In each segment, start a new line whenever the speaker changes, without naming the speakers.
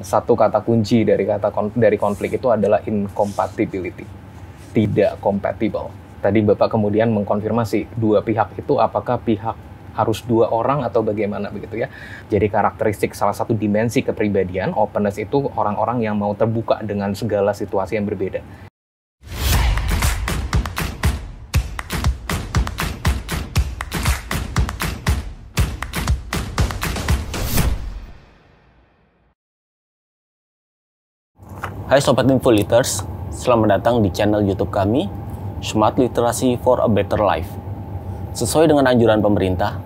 Satu kata kunci dari dari konflik itu adalah incompatibility, tidak compatible. Tadi Bapak kemudian mengkonfirmasi dua pihak itu apakah pihak harus dua orang atau bagaimana begitu ya. Jadi karakteristik salah satu dimensi kepribadian, openness itu orang-orang yang mau terbuka dengan segala situasi yang berbeda.
Hai Sobat Infoliters, selamat datang di channel YouTube kami, Smart Literacy for a Better Life. Sesuai dengan anjuran pemerintah,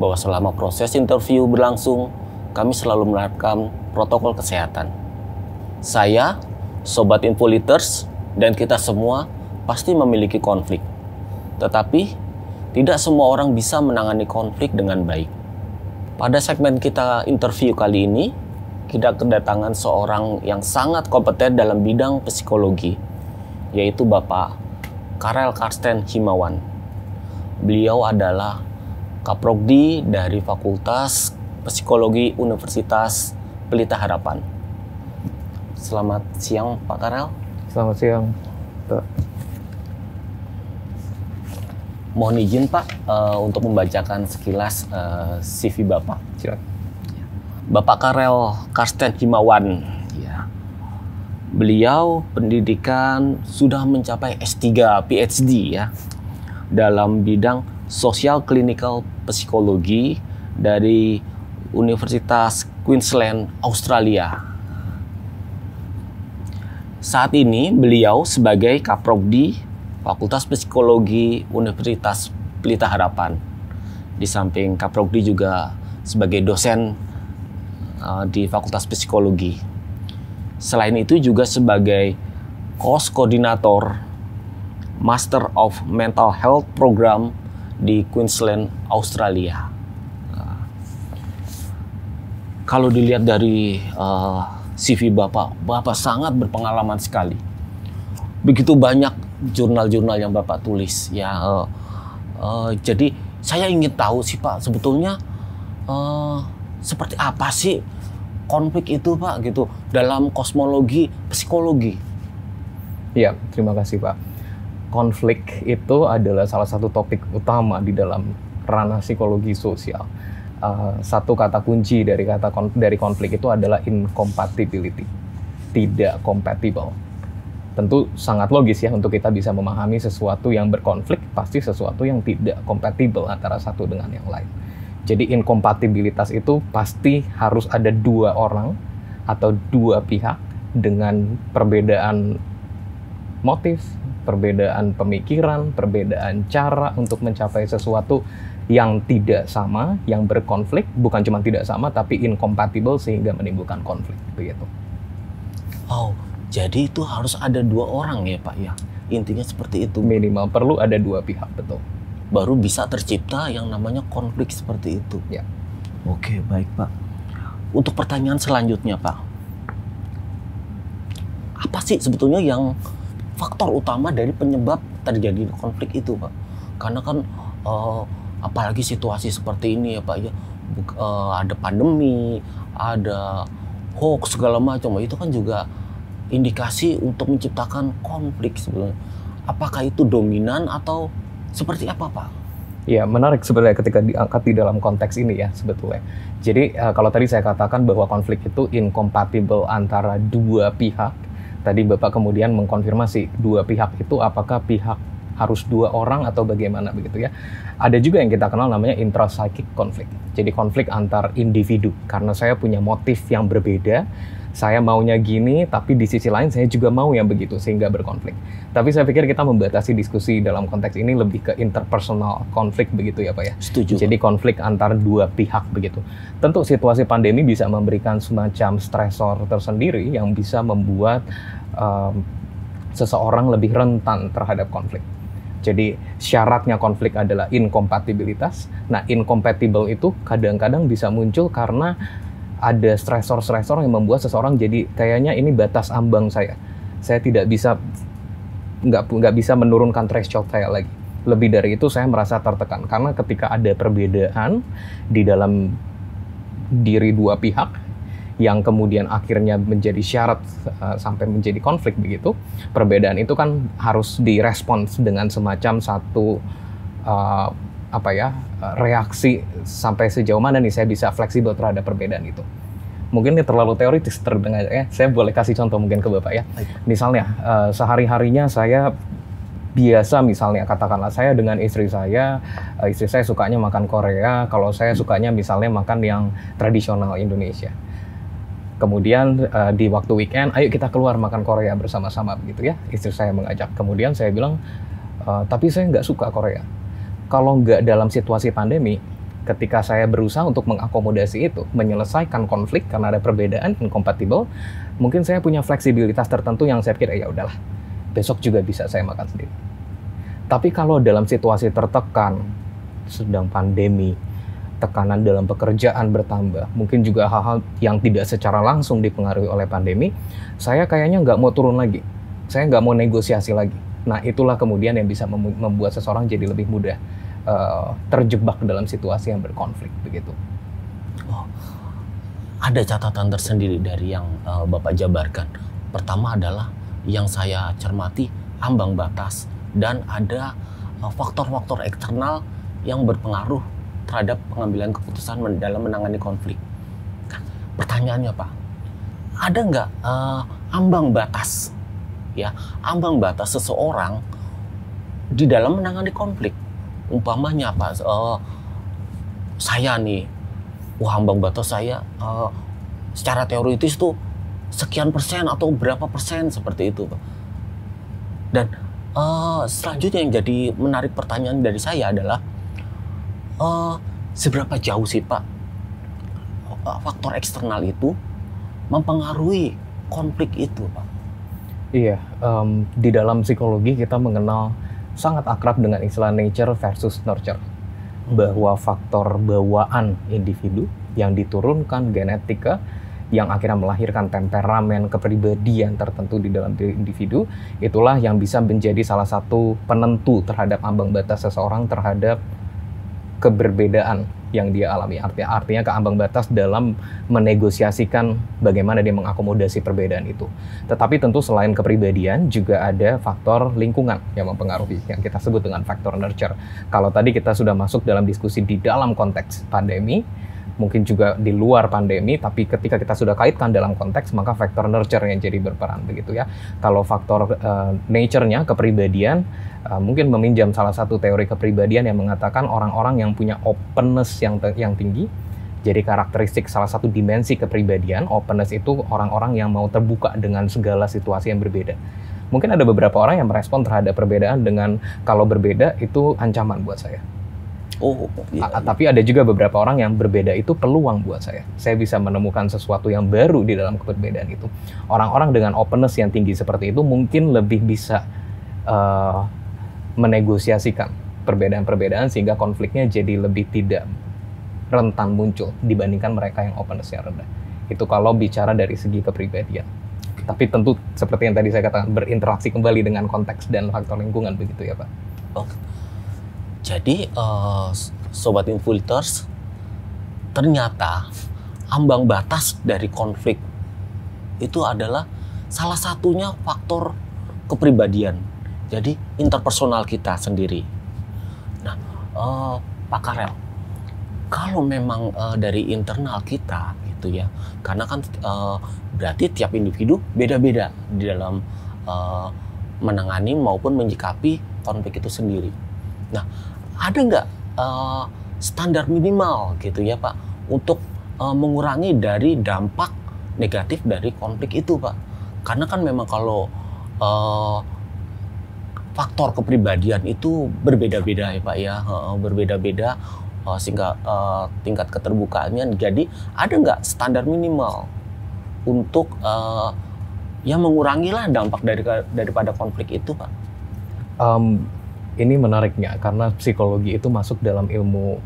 bahwa selama proses interview berlangsung, kami selalu menerapkan protokol kesehatan. Saya, Sobat Infoliters, dan kita semua pasti memiliki konflik. Tetapi, tidak semua orang bisa menangani konflik dengan baik. Pada segmen kita interview kali ini, kita kedatangan seorang yang sangat kompeten dalam bidang psikologi, yaitu Bapak Karel Karsten Himawan. Beliau adalah Kaprodi dari Fakultas Psikologi Universitas Pelita Harapan. Selamat siang Pak Karel.
Selamat siang, Pak.
Mohon izin Pak untuk membacakan sekilas CV Bapak.
Silakan.
Bapak Karel Karsten Himawan, ya. Beliau pendidikan sudah mencapai S3 PhD ya dalam bidang sosial klinikal psikologi dari Universitas Queensland, Australia. Saat ini beliau sebagai Kaprodi Fakultas Psikologi Universitas Pelita Harapan. Di samping Kaprodi juga sebagai dosen di Fakultas Psikologi. Selain itu juga sebagai course koordinator Master of Mental Health Program di Queensland, Australia. Kalau dilihat dari CV Bapak sangat berpengalaman sekali. Begitu banyak jurnal-jurnal yang Bapak tulis. Ya, jadi saya ingin tahu sih Pak, sebetulnya seperti apa sih konflik itu Pak gitu dalam kosmologi psikologi?
Ya, terima kasih Pak. Konflik itu adalah salah satu topik utama di dalam ranah psikologi sosial. Satu kata kunci dari konflik itu adalah incompatibility, tidak compatible. Tentu sangat logis ya untuk kita bisa memahami sesuatu yang berkonflik pasti sesuatu yang tidak compatible antara satu dengan yang lain. Jadi inkompatibilitas itu pasti harus ada dua orang atau dua pihak dengan perbedaan motif, perbedaan pemikiran, perbedaan cara untuk mencapai sesuatu yang tidak sama, yang berkonflik, bukan cuma tidak sama tapi incompatible sehingga menimbulkan konflik begitu.
Oh, jadi itu harus ada dua orang ya Pak ya? Intinya seperti itu.
Minimal perlu ada dua pihak, betul.
Baru bisa tercipta yang namanya konflik seperti itu.
Ya.
Oke, baik Pak. Untuk pertanyaan selanjutnya Pak, apa sih sebetulnya yang faktor utama dari penyebab terjadi konflik itu Pak? Karena kan apalagi situasi seperti ini ya Pak ya, ada pandemi, ada hoax segala macam, itu kan juga indikasi untuk menciptakan konflik sebetulnya. Apakah itu dominan atau seperti apa Pak?
Ya, menarik sebenarnya ketika diangkat di dalam konteks ini ya sebetulnya. Jadi kalau tadi saya katakan bahwa konflik itu incompatible antara dua pihak, tadi Bapak kemudian mengkonfirmasi dua pihak itu apakah pihak harus dua orang atau bagaimana begitu ya. Ada juga yang kita kenal namanya intrapsychic konflik. Jadi konflik antar individu karena saya punya motif yang berbeda. Saya maunya gini, tapi di sisi lain saya juga mau yang begitu, sehingga berkonflik. Tapi saya pikir kita membatasi diskusi dalam konteks ini lebih ke interpersonal konflik begitu ya Pak ya.
Setuju.
Jadi konflik antar dua pihak begitu. Tentu situasi pandemi bisa memberikan semacam stresor tersendiri yang bisa membuat seseorang lebih rentan terhadap konflik. Jadi syaratnya konflik adalah inkompatibilitas. Nah, incompatible itu kadang-kadang bisa muncul karena ada stresor-stresor yang membuat seseorang jadi kayaknya ini batas ambang saya. Saya tidak bisa, nggak bisa menurunkan threshold saya lagi. Lebih dari itu saya merasa tertekan karena ketika ada perbedaan di dalam diri dua pihak yang kemudian akhirnya menjadi syarat sampai menjadi konflik begitu, perbedaan itu kan harus direspons dengan semacam satu reaksi sampai sejauh mana nih saya bisa fleksibel terhadap perbedaan itu. Mungkin ini terlalu teoritis terdengar ya. Saya boleh kasih contoh mungkin ke Bapak ya. Misalnya sehari-harinya saya biasa, misalnya katakanlah saya dengan istri saya sukanya makan Korea, kalau saya sukanya misalnya makan yang tradisional Indonesia. Kemudian di waktu weekend, ayo kita keluar makan Korea bersama-sama begitu ya. Istri saya mengajak. Kemudian saya bilang, tapi saya nggak suka Korea. Kalau nggak dalam situasi pandemi, ketika saya berusaha untuk mengakomodasi itu, menyelesaikan konflik karena ada perbedaan incompatible, mungkin saya punya fleksibilitas tertentu yang saya pikir ya udahlah, besok juga bisa saya makan sendiri. Tapi kalau dalam situasi tertekan, sedang pandemi, tekanan dalam pekerjaan bertambah, mungkin juga hal-hal yang tidak secara langsung dipengaruhi oleh pandemi, saya kayaknya nggak mau turun lagi, saya nggak mau negosiasi lagi. Nah itulah kemudian yang bisa membuat seseorang jadi lebih mudah terjebak dalam situasi yang berkonflik begitu.
Oh, ada catatan tersendiri dari yang Bapak jabarkan. Pertama adalah yang saya cermati ambang batas dan ada faktor-faktor eksternal yang berpengaruh terhadap pengambilan keputusan dalam menangani konflik. Pertanyaannya Pak, ada nggak ambang batas? Ya, ambang batas seseorang di dalam menangani konflik. Umpamanya Pak, saya nih, ambang batas saya secara teoritis tuh sekian persen atau berapa persen seperti itu Pak. Dan selanjutnya yang jadi menarik pertanyaan dari saya adalah seberapa jauh sih Pak faktor eksternal itu mempengaruhi konflik itu Pak?
Iya, di dalam psikologi kita mengenal sangat akrab dengan istilah nature versus nurture. Bahwa faktor bawaan individu yang diturunkan genetika, yang akhirnya melahirkan temperamen, kepribadian tertentu di dalam diri individu, itulah yang bisa menjadi salah satu penentu terhadap ambang batas seseorang terhadap keberbedaan yang dia alami. Artinya keambang batas dalam menegosiasikan bagaimana dia mengakomodasi perbedaan itu. Tetapi tentu selain kepribadian juga ada faktor lingkungan yang mempengaruhi, yang kita sebut dengan faktor nurture. Kalau tadi kita sudah masuk dalam diskusi di dalam konteks pandemi, mungkin juga di luar pandemi, tapi ketika kita sudah kaitkan dalam konteks, maka faktor nurture yang jadi berperan begitu ya. Kalau faktor nature-nya, kepribadian, mungkin meminjam salah satu teori kepribadian yang mengatakan orang-orang yang punya openness yang tinggi. Jadi karakteristik salah satu dimensi kepribadian, openness itu orang-orang yang mau terbuka dengan segala situasi yang berbeda. Mungkin ada beberapa orang yang merespon terhadap perbedaan dengan kalau berbeda itu ancaman buat saya. Tapi ada juga beberapa orang yang berbeda itu peluang buat saya. Saya bisa menemukan sesuatu yang baru di dalam perbedaan itu. Orang-orang dengan openness yang tinggi seperti itu mungkin lebih bisa menegosiasikan perbedaan-perbedaan sehingga konfliknya jadi lebih tidak rentan muncul dibandingkan mereka yang openness-nya rendah. Itu kalau bicara dari segi kepribadian. Tapi tentu seperti yang tadi saya katakan, berinteraksi kembali dengan konteks dan faktor lingkungan begitu ya Pak.
Oke. Jadi Sobat Infuliters, ternyata ambang batas dari konflik itu adalah salah satunya faktor kepribadian. Jadi interpersonal kita sendiri. Nah, Pak Karel, kalau memang dari internal kita gitu ya, karena kan berarti tiap individu beda-beda di dalam menangani maupun menyikapi konflik itu sendiri. Nah, ada nggak standar minimal gitu ya Pak untuk mengurangi dari dampak negatif dari konflik itu Pak? Karena kan memang kalau faktor kepribadian itu berbeda-beda ya Pak ya, berbeda-beda sehingga tingkat keterbukaannya. Jadi ada nggak standar minimal untuk ya mengurangilah dampak daripada konflik itu Pak?
Ini menariknya karena psikologi itu masuk dalam ilmu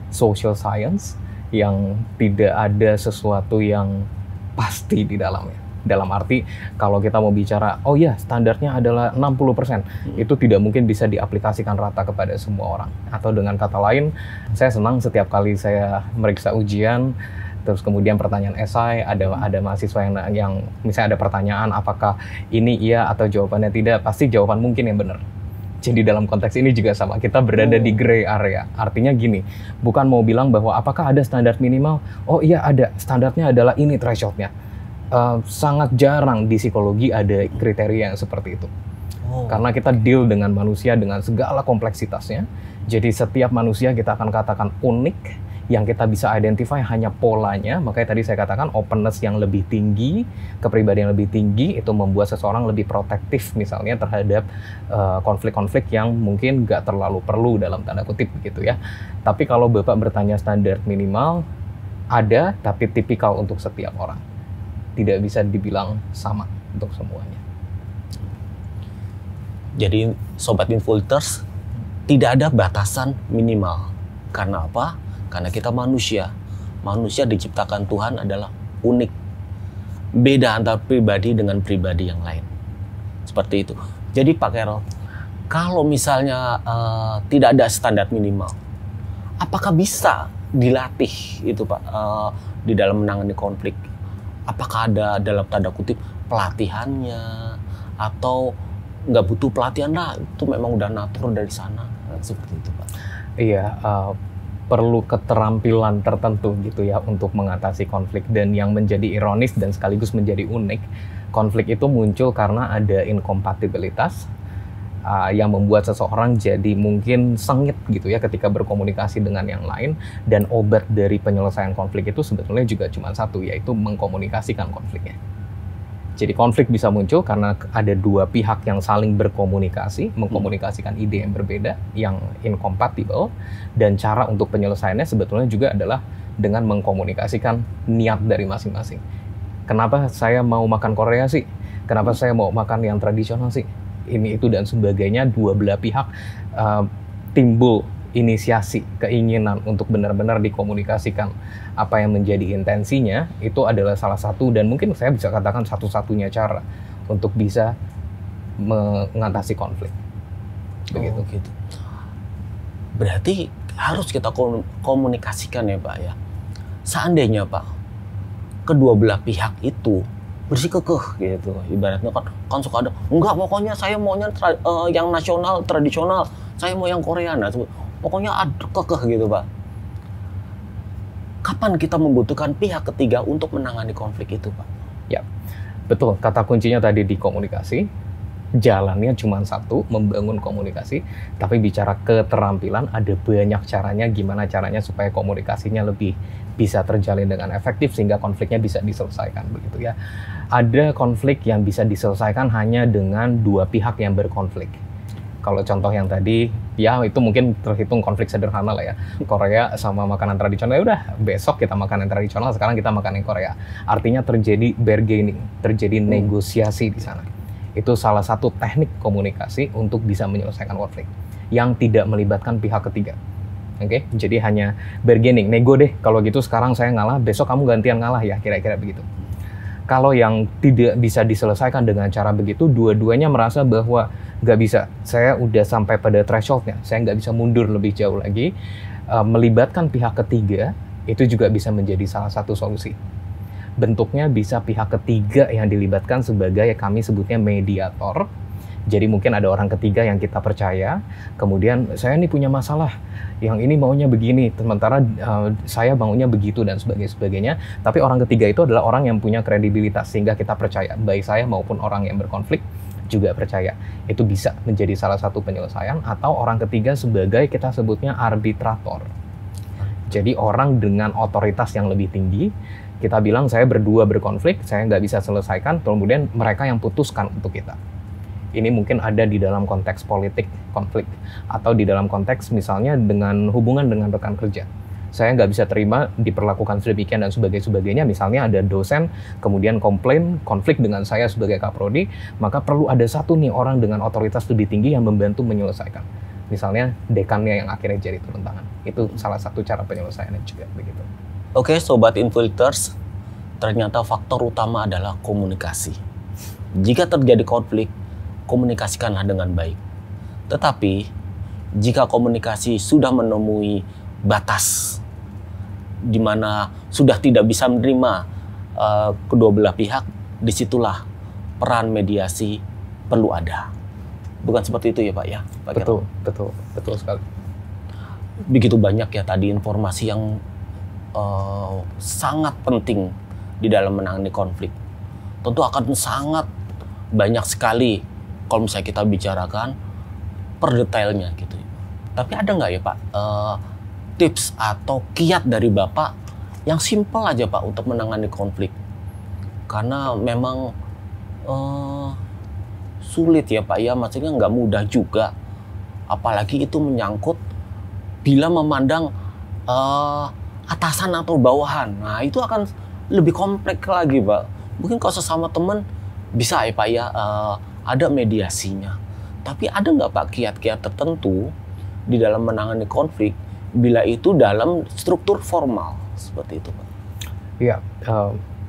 social science yang tidak ada sesuatu yang pasti di dalamnya. Dalam arti kalau kita mau bicara, oh ya standarnya adalah 60%, itu tidak mungkin bisa diaplikasikan rata kepada semua orang. Atau dengan kata lain, saya senang setiap kali saya meriksa ujian, Terus kemudian pertanyaan esai, ada mahasiswa yang misalnya ada pertanyaan apakah ini iya atau jawabannya tidak, pasti jawaban mungkin yang benar. Jadi dalam konteks ini juga sama, kita berada di gray area. Artinya gini, bukan mau bilang bahwa apakah ada standar minimal, oh iya ada, standarnya adalah ini thresholdnya. Sangat jarang di psikologi ada kriteria yang seperti itu. Karena kita deal dengan manusia dengan segala kompleksitasnya, jadi setiap manusia kita akan katakan unik, yang kita bisa identify hanya polanya. Makanya tadi saya katakan openness yang lebih tinggi, kepribadian yang lebih tinggi, itu membuat seseorang lebih protektif misalnya terhadap konflik-konflik yang mungkin nggak terlalu perlu dalam tanda kutip begitu ya. Tapi kalau Bapak bertanya standar minimal, ada, tapi tipikal untuk setiap orang. Tidak bisa dibilang sama untuk semuanya.
Jadi Sobat Influencers, tidak ada batasan minimal. Karena apa? Karena kita manusia. Manusia diciptakan Tuhan adalah unik. Beda antara pribadi dengan pribadi yang lain. Seperti itu. Jadi Pak Carol, kalau misalnya tidak ada standar minimal, apakah bisa dilatih itu Pak di dalam menangani konflik? Apakah ada dalam tanda kutip pelatihannya, atau nggak butuh pelatihan lah, itu memang udah natur dari sana, seperti itu Pak?
Iya, perlu keterampilan tertentu gitu ya untuk mengatasi konflik. Dan yang menjadi ironis dan sekaligus menjadi unik, konflik itu muncul karena ada inkompatibilitas yang membuat seseorang jadi mungkin sengit gitu ya ketika berkomunikasi dengan yang lain. Dan obat dari penyelesaian konflik itu sebetulnya juga cuma satu, yaitu mengkomunikasikan konfliknya. Jadi konflik bisa muncul karena ada dua pihak yang saling berkomunikasi, mengkomunikasikan ide yang berbeda, yang incompatible, dan cara untuk penyelesaiannya sebetulnya juga adalah dengan mengkomunikasikan niat dari masing-masing. Kenapa saya mau makan Korea sih? Kenapa saya mau makan yang tradisional sih? Ini, itu, dan sebagainya. Dua belah pihak timbul inisiasi, keinginan untuk benar-benar dikomunikasikan apa yang menjadi intensinya. Itu adalah salah satu, dan mungkin saya bisa katakan satu-satunya cara untuk bisa mengatasi konflik. Begitu.
Gitu. Berarti harus kita komunikasikan ya Pak ya. Seandainya Pak, kedua belah pihak itu bersikukuh gitu, ibaratnya kan suka ada, enggak pokoknya saya maunya yang nasional, tradisional, saya mau yang Korea, nah pokoknya ada kekeh gitu Pak. Kapan kita membutuhkan pihak ketiga untuk menangani konflik itu Pak?
Ya, betul. Kata kuncinya tadi di komunikasi. Jalannya cuma satu, membangun komunikasi. Tapi bicara keterampilan, ada banyak caranya. Gimana caranya supaya komunikasinya lebih bisa terjalin dengan efektif sehingga konfliknya bisa diselesaikan begitu ya. Ada konflik yang bisa diselesaikan hanya dengan dua pihak yang berkonflik. Kalau contoh yang tadi, ya itu mungkin terhitung konflik sederhana lah ya. Korea sama makanan tradisional, ya udah besok kita makan yang tradisional, sekarang kita makan yang Korea. Artinya terjadi bargaining, terjadi negosiasi di sana. Itu salah satu teknik komunikasi untuk bisa menyelesaikan konflik yang tidak melibatkan pihak ketiga. Oke, jadi hanya bargaining, nego deh. Kalau gitu sekarang saya ngalah, besok kamu gantian ngalah ya, kira-kira begitu. Kalau yang tidak bisa diselesaikan dengan cara begitu, dua-duanya merasa bahwa nggak bisa, saya udah sampai pada thresholdnya, saya nggak bisa mundur lebih jauh lagi. Melibatkan pihak ketiga, itu juga bisa menjadi salah satu solusi. Bentuknya bisa pihak ketiga yang dilibatkan sebagai kami sebutnya mediator. Jadi mungkin ada orang ketiga yang kita percaya, kemudian saya ini punya masalah, yang ini maunya begini, sementara saya maunya begitu dan sebagainya. Tapi orang ketiga itu adalah orang yang punya kredibilitas sehingga kita percaya, baik saya maupun orang yang berkonflik juga percaya. Itu bisa menjadi salah satu penyelesaian. Atau orang ketiga sebagai kita sebutnya arbitrator. Jadi orang dengan otoritas yang lebih tinggi, kita bilang saya berdua berkonflik, saya nggak bisa selesaikan, kemudian mereka yang putuskan untuk kita. Ini mungkin ada di dalam konteks politik, konflik, atau di dalam konteks misalnya dengan hubungan dengan rekan kerja. Saya nggak bisa terima diperlakukan sedemikian dan sebagainya. Misalnya ada dosen, kemudian komplain, konflik dengan saya sebagai kaprodi, maka perlu ada satu nih orang dengan otoritas lebih tinggi yang membantu menyelesaikan. Misalnya dekannya yang akhirnya jadi turun tangan. Itu salah satu cara penyelesaiannya juga begitu.
Oke, Sobat Influencers, ternyata faktor utama adalah komunikasi. Jika terjadi konflik, komunikasikanlah dengan baik. Tetapi, jika komunikasi sudah menemui batas, di mana sudah tidak bisa menerima kedua belah pihak, disitulah peran mediasi perlu ada. Bukan seperti itu ya Pak ya? Pak
Betul, betul sekali.
Begitu banyak ya tadi informasi yang sangat penting di dalam menangani konflik. Tentu akan sangat banyak sekali kalau misalnya kita bicarakan per detailnya gitu. Tapi ada nggak ya Pak tips atau kiat dari Bapak yang simpel aja Pak untuk menangani konflik? Karena memang sulit ya Pak ya, maksudnya nggak mudah juga. Apalagi itu menyangkut bila memandang atasan atau bawahan. Nah itu akan lebih kompleks lagi Pak. Mungkin kalau sesama teman bisa ya Pak ya, ada mediasinya. Tapi ada nggak Pak kiat-kiat tertentu di dalam menangani konflik bila itu dalam struktur formal seperti itu Pak?
Iya,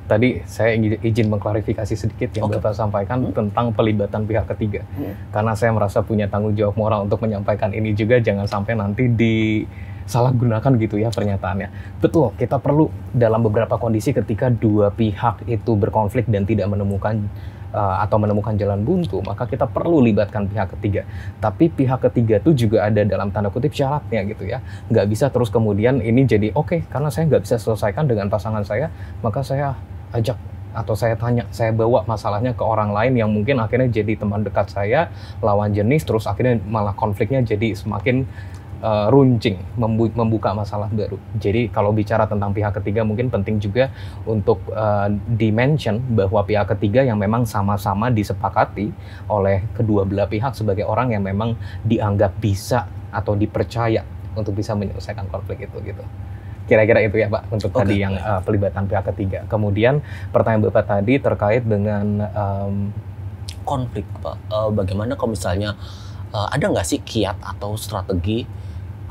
tadi saya izin mengklarifikasi sedikit yang Bapak sampaikan tentang pelibatan pihak ketiga. Karena saya merasa punya tanggung jawab moral untuk menyampaikan ini juga, jangan sampai nanti disalahgunakan gitu ya pernyataannya. Betul, kita perlu dalam beberapa kondisi ketika dua pihak itu berkonflik dan tidak menemukan atau menemukan jalan buntu, maka kita perlu libatkan pihak ketiga. Tapi pihak ketiga itu juga ada dalam tanda kutip syaratnya gitu ya. Nggak bisa terus kemudian ini jadi oke, karena saya nggak bisa selesaikan dengan pasangan saya, maka saya ajak atau saya tanya, saya bawa masalahnya ke orang lain yang mungkin akhirnya jadi teman dekat saya, lawan jenis, terus akhirnya malah konfliknya jadi semakin runcing, membuka masalah baru. Jadi kalau bicara tentang pihak ketiga mungkin penting juga untuk dimention bahwa pihak ketiga yang memang sama-sama disepakati oleh kedua belah pihak sebagai orang yang memang dianggap bisa atau dipercaya untuk bisa menyelesaikan konflik itu gitu. Kira-kira itu ya Pak untuk tadi yang pelibatan pihak ketiga. Kemudian pertanyaan Bapak tadi terkait dengan
konflik Pak. Bagaimana kalau misalnya ada nggak sih kiat atau strategi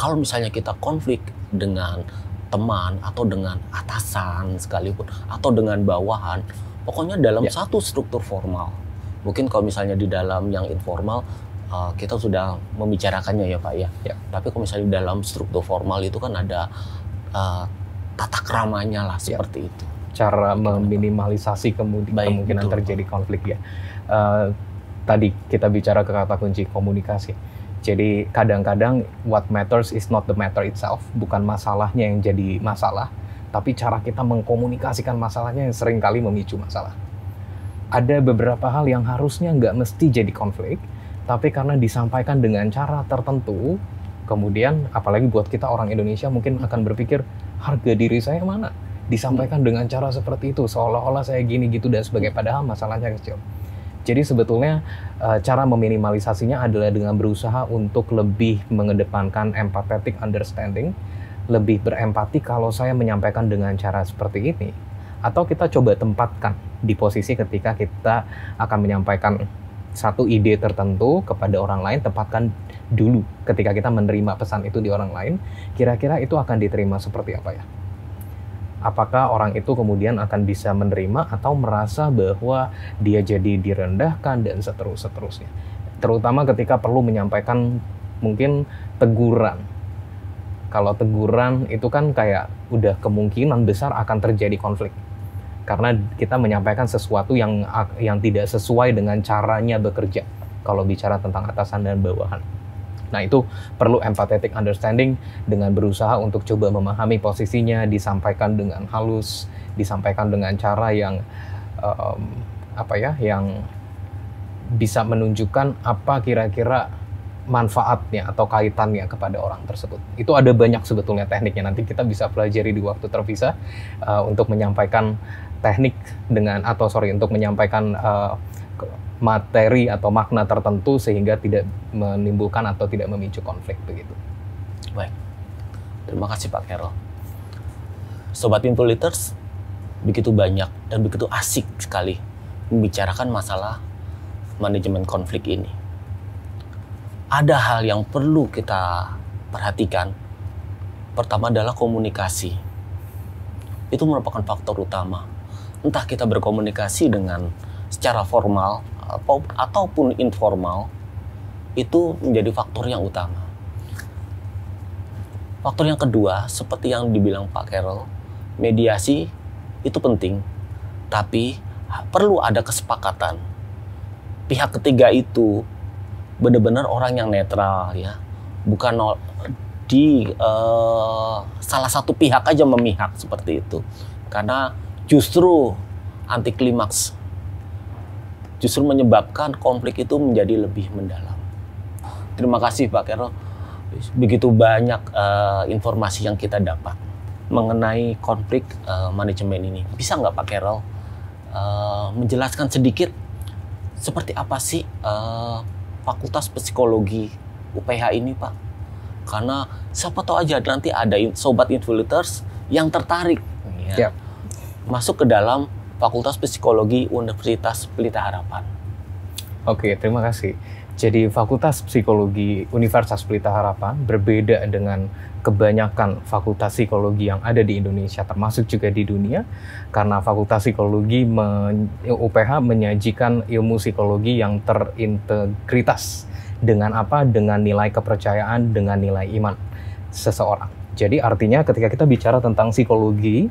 kalau misalnya kita konflik dengan teman atau dengan atasan sekalipun atau dengan bawahan, pokoknya dalam satu struktur formal. Mungkin kalau misalnya di dalam yang informal kita sudah membicarakannya ya Pak ya. Tapi kalau misalnya di dalam struktur formal itu kan ada tata keramanya lah seperti itu.
Cara meminimalisasi kemungkinan terjadi konflik ya. Tadi kita bicara ke kata kunci komunikasi. Jadi kadang-kadang what matters is not the matter itself, bukan masalahnya yang jadi masalah, tapi cara kita mengkomunikasikan masalahnya yang sering kali memicu masalah. Ada beberapa hal yang harusnya nggak mesti jadi konflik, tapi karena disampaikan dengan cara tertentu, kemudian apalagi buat kita orang Indonesia mungkin akan berpikir harga diri saya mana? Disampaikan dengan cara seperti itu, seolah-olah saya gini gitu dan sebagainya, padahal masalahnya kecil. Jadi sebetulnya cara meminimalisasinya adalah dengan berusaha untuk lebih mengedepankan empathetic understanding, lebih berempati kalau saya menyampaikan dengan cara seperti ini. Atau kita coba tempatkan di posisi ketika kita akan menyampaikan satu ide tertentu kepada orang lain, tempatkan dulu ketika kita menerima pesan itu di orang lain, kira-kira itu akan diterima seperti apa ya? Apakah orang itu kemudian akan bisa menerima atau merasa bahwa dia jadi direndahkan dan seterusnya. Terutama ketika perlu menyampaikan mungkin teguran. Kalau teguran itu kan kayak udah kemungkinan besar akan terjadi konflik. Karena kita menyampaikan sesuatu yang tidak sesuai dengan caranya bekerja. Kalau bicara tentang atasan dan bawahan. Nah itu perlu empathetic understanding dengan berusaha untuk coba memahami posisinya, disampaikan dengan halus, disampaikan dengan cara yang yang bisa menunjukkan apa kira-kira manfaatnya atau kaitannya kepada orang tersebut. Itu ada banyak sebetulnya tekniknya, nanti kita bisa pelajari di waktu terpisah untuk menyampaikan teknik untuk menyampaikan materi atau makna tertentu sehingga tidak menimbulkan atau tidak memicu konflik begitu.
Baik, terima kasih Pak Carol. Sobat Info-Leaders, begitu banyak dan begitu asik sekali membicarakan masalah manajemen konflik ini. Ada hal yang perlu kita perhatikan. Pertama adalah komunikasi. Itu merupakan faktor utama. Entah kita berkomunikasi dengan secara formal ataupun informal, itu menjadi faktor yang utama. Faktor yang kedua, seperti yang dibilang Pak Carol, mediasi itu penting, tapi perlu ada kesepakatan. Pihak ketiga itu benar-benar orang yang netral ya, bukan salah satu pihak aja memihak seperti itu, karena justru anti klimaks, justru menyebabkan konflik itu menjadi lebih mendalam. Terima kasih Pak Carol, begitu banyak informasi yang kita dapat mengenai konflik manajemen ini. Bisa nggak Pak Carol menjelaskan sedikit seperti apa sih Fakultas Psikologi UPH ini Pak? Karena siapa tahu aja nanti ada sobat influencers yang tertarik ya, masuk ke dalam Fakultas Psikologi Universitas Pelita Harapan.
Oke, terima kasih. Jadi Fakultas Psikologi Universitas Pelita Harapan berbeda dengan kebanyakan fakultas psikologi yang ada di Indonesia, termasuk juga di dunia, karena Fakultas Psikologi UPH menyajikan ilmu psikologi yang terintegritas dengan apa? Dengan nilai kepercayaan, dengan nilai iman seseorang. Jadi artinya ketika kita bicara tentang psikologi,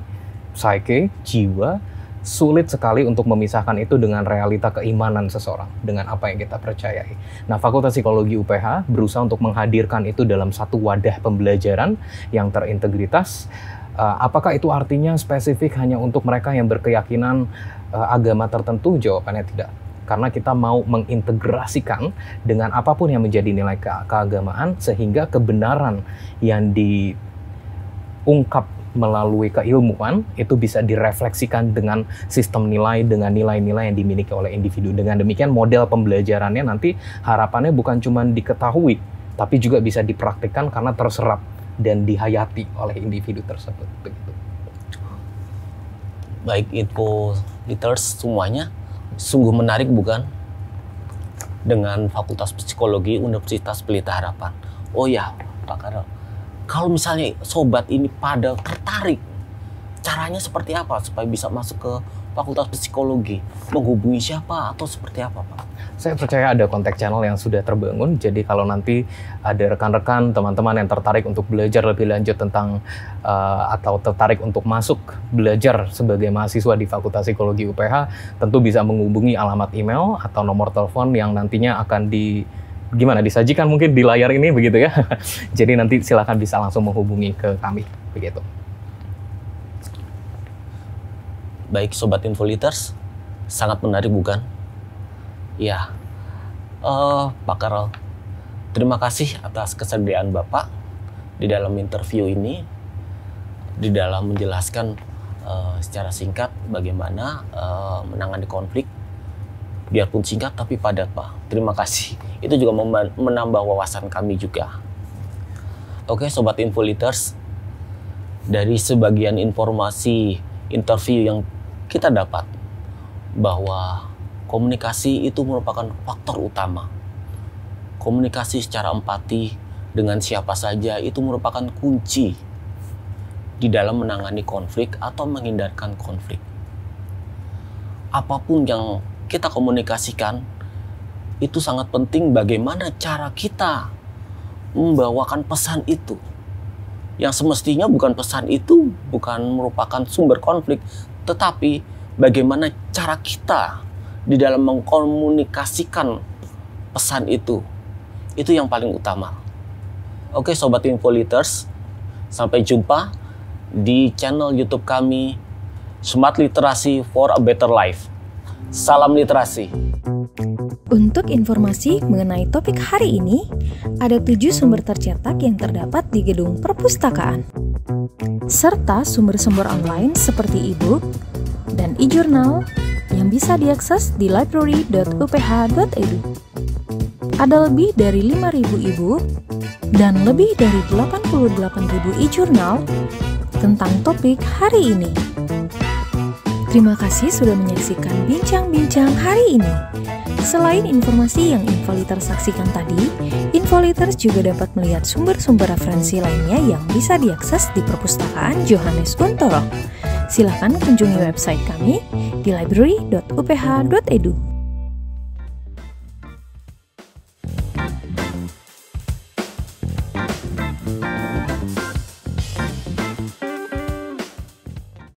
psyche, jiwa, sulit sekali untuk memisahkan itu dengan realita keimanan seseorang, dengan apa yang kita percayai. Nah, Fakultas Psikologi UPH berusaha untuk menghadirkan itu dalam satu wadah pembelajaran yang terintegritas. Apakah itu artinya spesifik hanya untuk mereka yang berkeyakinan agama tertentu? Jawabannya tidak. Karena kita mau mengintegrasikan dengan apapun yang menjadi nilai keagamaan, sehingga kebenaran yang diungkap melalui keilmuan itu bisa direfleksikan dengan sistem nilai, dengan nilai-nilai yang dimiliki oleh individu. Dengan demikian model pembelajarannya nanti harapannya bukan cuma diketahui, tapi juga bisa dipraktikkan karena terserap dan dihayati oleh individu tersebut. Begitu.
Baik info leaders semuanya sungguh menarik bukan? Dengan Fakultas Psikologi Universitas Pelita Harapan. Oh ya Pak Carol, kalau misalnya sobat ini pada tertarik, caranya seperti apa supaya bisa masuk ke Fakultas Psikologi? Menghubungi siapa atau seperti apa Pak?
Saya percaya ada kontak channel yang sudah terbangun, jadi kalau nanti ada rekan-rekan, teman-teman yang tertarik untuk belajar lebih lanjut tentang atau tertarik untuk masuk belajar sebagai mahasiswa di Fakultas Psikologi UPH, tentu bisa menghubungi alamat email atau nomor telepon yang nantinya akan disajikan mungkin di layar ini begitu ya. Jadi nanti silakan bisa langsung menghubungi ke kami begitu.
Baik sobat Infoliters, sangat menarik bukan? Ya, Pak Carol, terima kasih atas kesediaan Bapak di dalam interview ini, di dalam menjelaskan secara singkat bagaimana menangani konflik. Biarpun singkat tapi padat Pak. Terima kasih. Itu juga menambah wawasan kami juga. Oke sobat Infoliters, dari sebagian informasi interview yang kita dapat bahwa komunikasi itu merupakan faktor utama. Komunikasi secara empati dengan siapa saja itu merupakan kunci di dalam menangani konflik atau menghindarkan konflik. Apapun yang kita komunikasikan itu sangat penting bagaimana cara kita membawakan pesan itu. Yang semestinya bukan pesan itu bukan merupakan sumber konflik, tetapi bagaimana cara kita di dalam mengkomunikasikan pesan itu. Itu yang paling utama. Oke sobat Infoliters, sampai jumpa di channel YouTube kami Smart Literasi for a Better Life. Salam literasi.
Untuk informasi mengenai topik hari ini, ada 7 sumber tercetak yang terdapat di gedung perpustakaan, serta sumber-sumber online seperti e-book dan e-journal yang bisa diakses di library.uph.edu. Ada lebih dari 5.000 e-book dan lebih dari 88.000 e-journal tentang topik hari ini. Terima kasih sudah menyaksikan bincang-bincang hari ini. Selain informasi yang Infoliters saksikan tadi, Infoliters juga dapat melihat sumber-sumber referensi lainnya yang bisa diakses di Perpustakaan Johannes Kuntoro. Silakan kunjungi website kami di library.uph.edu.